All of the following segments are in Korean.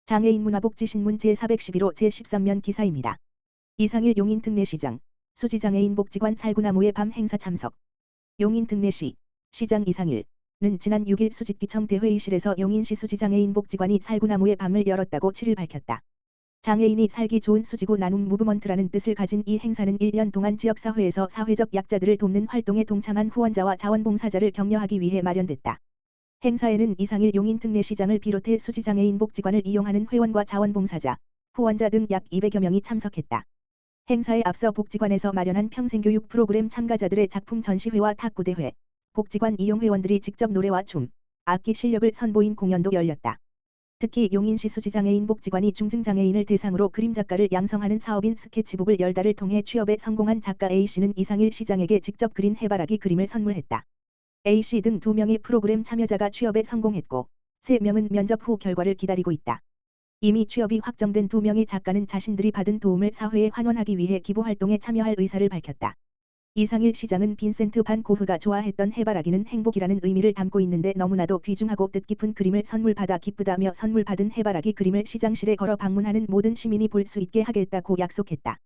장애인 문화복지신문 제411호 제13면 기사입니다. 이상일 용인 특례시장, 수지장애인 복지관 살구나무의 밤 행사 참석. 용인 특례시, 시장 이상일은 지난 6일 수지기청 대회의실에서 용인시 수지장애인 복지관이 살구나무의 밤을 열었다고 7일 밝혔다. 장애인이 살기 좋은 수지구 나눔 무브먼트라는 뜻을 가진 이 행사는 1년 동안 지역사회에서 사회적 약자들을 돕는 활동에 동참한 후원자와 자원봉사자를 격려하기 위해 마련됐다. 행사에는 이상일 용인 특례시장을 비롯해 수지장애인 복지관을 이용하는 회원과 자원봉사자, 후원자 등 약 200여 명이 참석했다. 행사에 앞서 복지관에서 마련한 평생교육 프로그램 참가자들의 작품 전시회와 탁구대회, 복지관 이용 회원들이 직접 노래와 춤, 악기 실력을 선보인 공연도 열렸다. 특히 용인시 수지장애인 복지관이 중증장애인을 대상으로 그림 작가를 양성하는 사업인 스케치북을 10달을 통해 취업에 성공한 작가 A씨는 이상일 시장에게 직접 그린 해바라기 그림을 선물했다. A씨 등 2명의 프로그램 참여자가 취업에 성공했고 3명은 면접 후 결과를 기다리고 있다. 이미 취업이 확정된 2명의 작가는 자신들이 받은 도움을 사회에 환원하기 위해 기부활동에 참여할 의사를 밝혔다. 이상일 시장은 빈센트 반 고흐가 좋아했던 해바라기는 행복이라는 의미를 담고 있는데 너무나도 귀중하고 뜻깊은 그림을 선물받아 기쁘다며 선물받은 해바라기 그림을 시장실에 걸어 방문하는 모든 시민이 볼 수 있게 하겠다고 약속했다.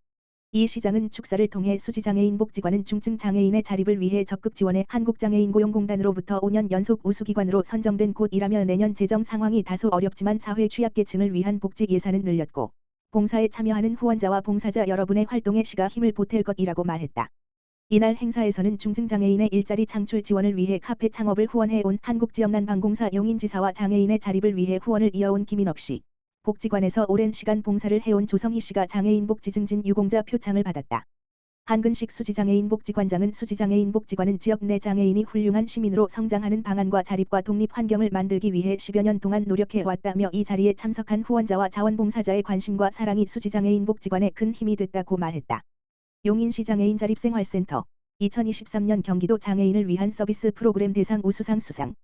이 시장은 축사를 통해 수지장애인 복지관은 중증 장애인의 자립을 위해 적극 지원해 한국장애인고용공단으로부터 5년 연속 우수기관으로 선정된 곳이라며 내년 재정 상황이 다소 어렵지만 사회 취약계층을 위한 복지 예산은 늘렸고 봉사에 참여하는 후원자와 봉사자 여러분의 활동에 시가 힘을 보탤 것이라고 말했다. 이날 행사에서는 중증장애인의 일자리 창출 지원을 위해 카페 창업을 후원해온 한국지역난방공사 용인지사와 장애인의 자립을 위해 후원을 이어온 김인옥 씨, 복지관에서 오랜 시간 봉사를 해온 조성희 씨가 장애인 복지 증진 유공자 표창을 받았다. 한근식 수지장애인 복지관장은 수지장애인 복지관은 지역 내 장애인이 훌륭한 시민으로 성장하는 방안과 자립과 독립 환경을 만들기 위해 10여 년 동안 노력해 왔다며 이 자리에 참석한 후원자와 자원봉사자의 관심과 사랑이 수지장애인 복지관에 큰 힘이 됐다고 말했다. 용인시 장애인 자립생활센터 2023년 경기도 장애인을 위한 서비스 프로그램 대상 우수상 수상.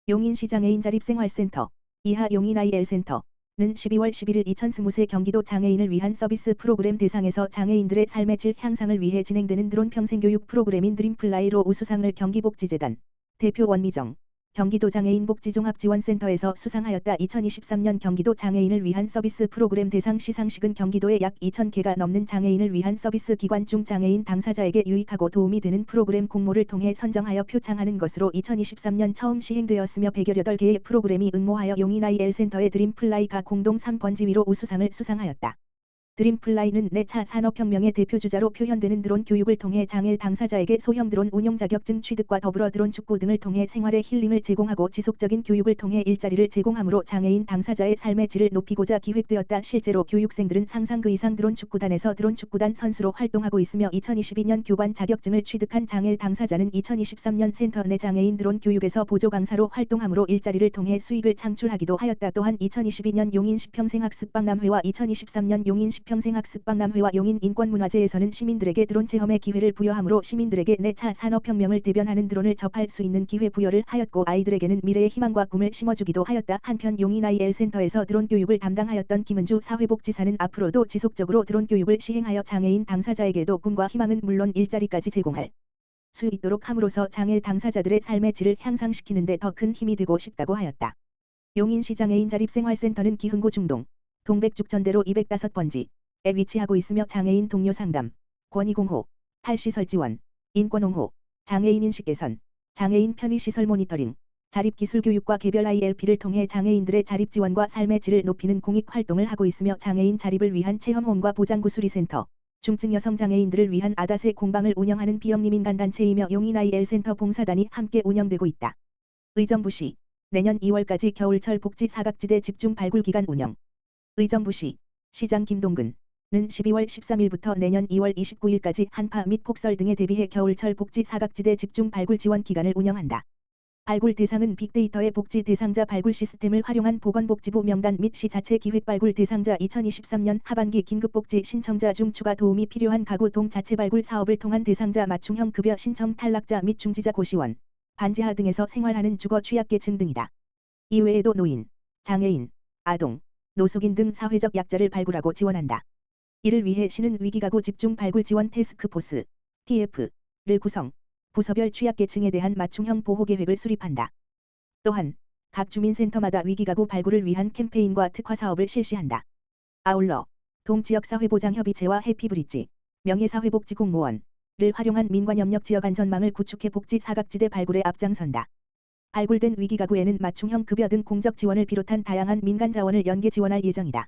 용인시 장애인 자립생활센터 이하 용인 IL센터 는 12월 11일 2020세 경기도 장애인을 위한 서비스 프로그램 대상에서 장애인들의 삶의 질 향상을 위해 진행되는 드론 평생교육 프로그램인 드림플라이로 우수상을 경기복지재단 대표 원미정 경기도 장애인 복지종합지원센터에서 수상하였다. 2023년 경기도 장애인을 위한 서비스 프로그램 대상 시상식은 경기도에 약 2,000개가 넘는 장애인을 위한 서비스 기관 중 장애인 당사자에게 유익하고 도움이 되는 프로그램 공모를 통해 선정하여 표창하는 것으로 2023년 처음 시행되었으며 118개의 프로그램이 응모하여 용인 IL센터의 드림플라이가 공동 3번지위로 우수상을 수상하였다. 드림플라이는 내차 산업혁명의 대표주자로 표현되는 드론 교육을 통해 장애 당사자에게 소형 드론 운용 자격증 취득과 더불어 드론 축구 등을 통해 생활의 힐링을 제공하고 지속적인 교육을 통해 일자리를 제공하므로 장애인 당사자의 삶의 질을 높이고자 기획되었다. 실제로 교육생들은 상상 그 이상 드론 축구단에서 드론 축구단 선수로 활동하고 있으며 2022년 교관 자격증을 취득한 장애 당사자는 2023년 센터 내 장애인 드론 교육에서 보조 강사로 활동하므로 일자리를 통해 수익을 창출하기도 하였다. 또한 2022년 용인시 평생학습박람회와 2023년 용인시 평생학습박람회와 용인 인권문화제에서는 시민들에게 드론 체험의 기회를 부여하므로 시민들에게 내차 산업혁명을 대변하는 드론을 접할 수 있는 기회 부여를 하였고 아이들에게는 미래의 희망과 꿈을 심어주기도 하였다. 한편 용인 IL센터에서 드론 교육을 담당하였던 김은주 사회복지사는 앞으로도 지속적으로 드론 교육을 시행하여 장애인 당사자에게도 꿈과 희망은 물론 일자리까지 제공할 수 있도록 함으로써 장애 당사자들의 삶의 질을 향상시키는 데 더 큰 힘이 되고 싶다고 하였다. 용인시 장애인 자립생활센터는 기흥구 중동 동백죽전대로 205번지에 위치하고 있으며 장애인 동료 상담, 권익공호, 탈시설 지원, 인권옹호, 장애인 인식 개선, 장애인 편의시설 모니터링, 자립기술교육과 개별 ILP를 통해 장애인들의 자립 지원과 삶의 질을 높이는 공익 활동을 하고 있으며 장애인 자립을 위한 체험홈과 보장구수리센터, 중증 여성 장애인들을 위한 아다세 공방을 운영하는 비영리민간단체이며 용인 IL센터 봉사단이 함께 운영되고 있다. 의정부시 내년 2월까지 겨울철 복지 사각지대 집중 발굴 기간 운영. 의정부시 시장 김동근은 12월 13일부터 내년 2월 29일까지 한파 및 폭설 등에 대비해 겨울철 복지 사각지대 집중 발굴 지원 기간을 운영한다. 발굴 대상은 빅데이터의 복지 대상자 발굴 시스템을 활용한 보건복지부 명단 및 시 자체 기획 발굴 대상자 2023년 하반기 긴급복지 신청자 중 추가 도움이 필요한 가구 동 자체 발굴 사업을 통한 대상자 맞춤형 급여 신청 탈락자 및 중지자 고시원, 반지하 등에서 생활하는 주거 취약계층 등이다. 이외에도 노인, 장애인, 아동, 노숙인 등 사회적 약자를 발굴하고 지원한다. 이를 위해 시는 위기가구 집중 발굴 지원 태스크포스 TF를 구성, 부서별 취약계층에 대한 맞춤형 보호계획을 수립한다. 또한 각 주민센터마다 위기가구 발굴을 위한 캠페인과 특화 사업을 실시한다. 아울러 동지역사회보장협의체와 해피브릿지, 명예사회복지공무원을 활용한 민관협력 지역안전망을 구축해 복지 사각지대 발굴에 앞장선다. 발굴된 위기가구에는 맞춤형 급여 등 공적 지원을 비롯한 다양한 민간 자원을 연계 지원할 예정이다.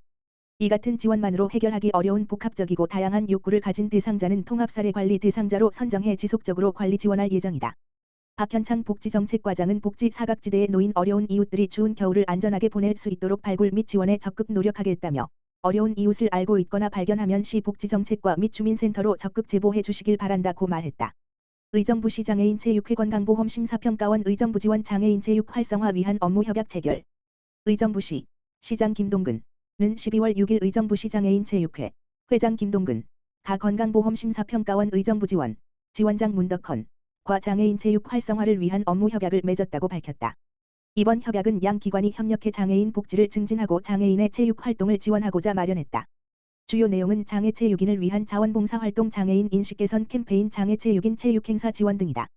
이 같은 지원만으로 해결하기 어려운 복합적이고 다양한 욕구를 가진 대상자는 통합사례관리 대상자로 선정해 지속적으로 관리 지원할 예정이다. 박현창 복지정책과장은 복지 사각지대에 놓인 어려운 이웃들이 추운 겨울을 안전하게 보낼 수 있도록 발굴 및 지원에 적극 노력하겠다며 어려운 이웃을 알고 있거나 발견하면 시 복지정책과 및 주민센터로 적극 제보해 주시길 바란다고 말했다. 의정부시 장애인 체육회 건강보험 심사평가원 의정부 지원 장애인 체육 활성화 위한 업무 협약 체결. 의정부시 시장 김동근은 12월 6일 의정부시 장애인 체육회 회장 김동근, 가 건강보험 심사평가원 의정부 지원장 문덕헌과 장애인 체육 활성화를 위한 업무 협약을 맺었다고 밝혔다. 이번 협약은 양 기관이 협력해 장애인 복지를 증진하고 장애인의 체육 활동을 지원하고자 마련했다. 주요 내용은 장애체육인을 위한 자원봉사활동, 장애인 인식 개선 캠페인, 장애체육인 체육행사 지원 등이다.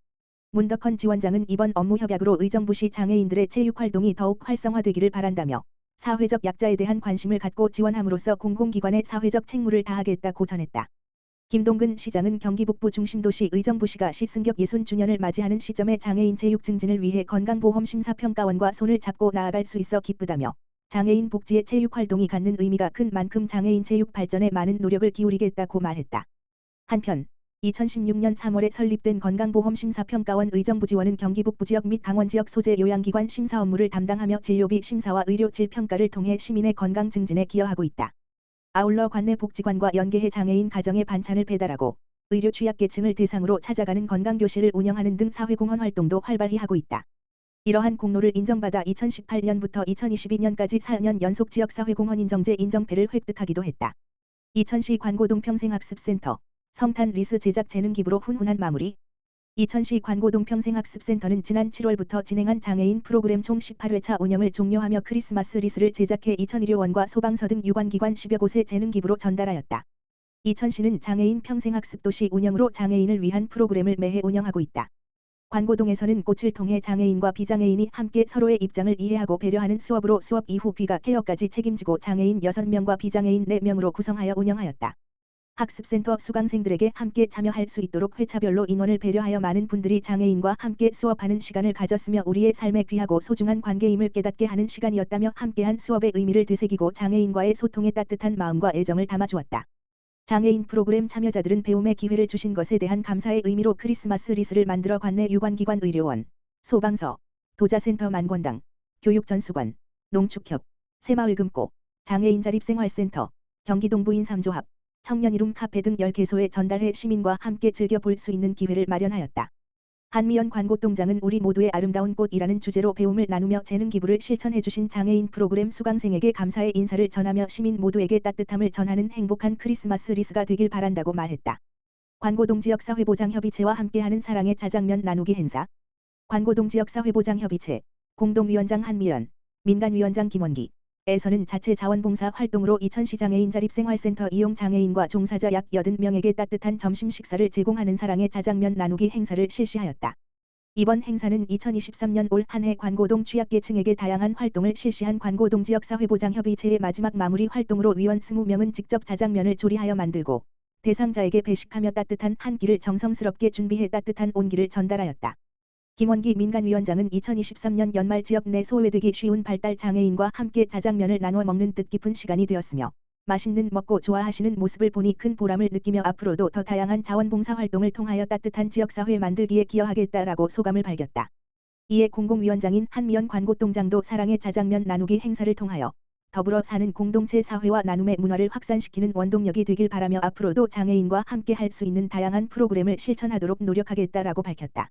문덕헌 지원장은 이번 업무 협약으로 의정부시 장애인들의 체육활동이 더욱 활성화되기를 바란다며 사회적 약자에 대한 관심을 갖고 지원함으로써 공공기관의 사회적 책무를 다하겠다고 전했다. 김동근 시장은 경기 북부 중심도시 의정부시가 시 승격 60주년을 맞이하는 시점에 장애인 체육 증진을 위해 건강보험 심사평가원과 손을 잡고 나아갈 수 있어 기쁘다며 장애인 복지의 체육활동이 갖는 의미가 큰 만큼 장애인 체육 발전에 많은 노력을 기울이겠다고 말했다. 한편 2016년 3월에 설립된 건강보험심사평가원 의정부지원은 경기 북부지역 및 강원지역 소재 요양기관 심사 업무를 담당하며 진료비 심사와 의료질 평가를 통해 시민의 건강 증진에 기여하고 있다. 아울러 관내 복지관과 연계해 장애인 가정에 반찬을 배달하고 의료 취약계층을 대상으로 찾아가는 건강교실을 운영하는 등 사회공헌 활동도 활발히 하고 있다. 이러한 공로를 인정받아 2018년부터 2022년까지 4년 연속 지역사회공헌 인정제 인정패를 획득하기도 했다. 이천시 관고동 평생학습센터 성탄 리스 제작 재능 기부로 훈훈한 마무리. 이천시 관고동 평생학습센터는 지난 7월부터 진행한 장애인 프로그램 총 18회차 운영을 종료하며 크리스마스 리스를 제작해 이천의료원과 소방서 등 유관기관 10여 곳에 재능 기부로 전달하였다. 이천시는 장애인 평생학습도시 운영으로 장애인을 위한 프로그램을 매해 운영하고 있다. 관고동에서는 꽃을 통해 장애인과 비장애인이 함께 서로의 입장을 이해하고 배려하는 수업으로 수업 이후 귀가 케어까지 책임지고 장애인 6명과 비장애인 4명으로 구성하여 운영하였다. 학습센터 수강생들에게 함께 참여할 수 있도록 회차별로 인원을 배려하여 많은 분들이 장애인과 함께 수업하는 시간을 가졌으며 우리의 삶에 귀하고 소중한 관계임을 깨닫게 하는 시간이었다며 함께한 수업의 의미를 되새기고 장애인과의 소통에 따뜻한 마음과 애정을 담아주었다. 장애인 프로그램 참여자들은 배움의 기회를 주신 것에 대한 감사의 의미로 크리스마스 리스를 만들어 관내 유관기관 의료원, 소방서, 도자센터 만권당, 교육전수관, 농축협, 새마을금고, 장애인 자립생활센터, 경기동부인 3조합, 청년이룸 카페 등 10개소에 전달해 시민과 함께 즐겨볼 수 있는 기회를 마련하였다. 한미연 관고동장은 우리 모두의 아름다운 꽃이라는 주제로 배움을 나누며 재능 기부를 실천해주신 장애인 프로그램 수강생에게 감사의 인사를 전하며 시민 모두에게 따뜻함을 전하는 행복한 크리스마스 리스가 되길 바란다고 말했다. 관고동 지역사회보장협의체와 함께하는 사랑의 자장면 나누기 행사. 관고동 지역사회보장협의체 공동위원장 한미연, 민간위원장 김원기 에서는 자체 자원봉사 활동으로 이천시 장애인 자립생활센터 이용 장애인과 종사자 약 80명에게 따뜻한 점심 식사를 제공하는 사랑의 자장면 나누기 행사를 실시하였다. 이번 행사는 2023년 올 한 해 관고동 취약계층에게 다양한 활동을 실시한 관고동 지역사회보장협의체의 마지막 마무리 활동으로 위원 20명은 직접 자장면을 조리하여 만들고 대상자에게 배식하며 따뜻한 한 끼를 정성스럽게 준비해 따뜻한 온기를 전달하였다. 김원기 민간위원장은 2023년 연말 지역 내 소외되기 쉬운 발달 장애인과 함께 자장면을 나눠 먹는 뜻깊은 시간이 되었으며 맛있는 먹고 좋아하시는 모습을 보니 큰 보람을 느끼며 앞으로도 더 다양한 자원봉사 활동을 통하여 따뜻한 지역사회 만들기에 기여하겠다라고 소감을 밝혔다. 이에 공공위원장인 한미연 관고동장도 사랑의 자장면 나누기 행사를 통하여 더불어 사는 공동체 사회와 나눔의 문화를 확산시키는 원동력이 되길 바라며 앞으로도 장애인과 함께 할 수 있는 다양한 프로그램을 실천하도록 노력하겠다라고 밝혔다.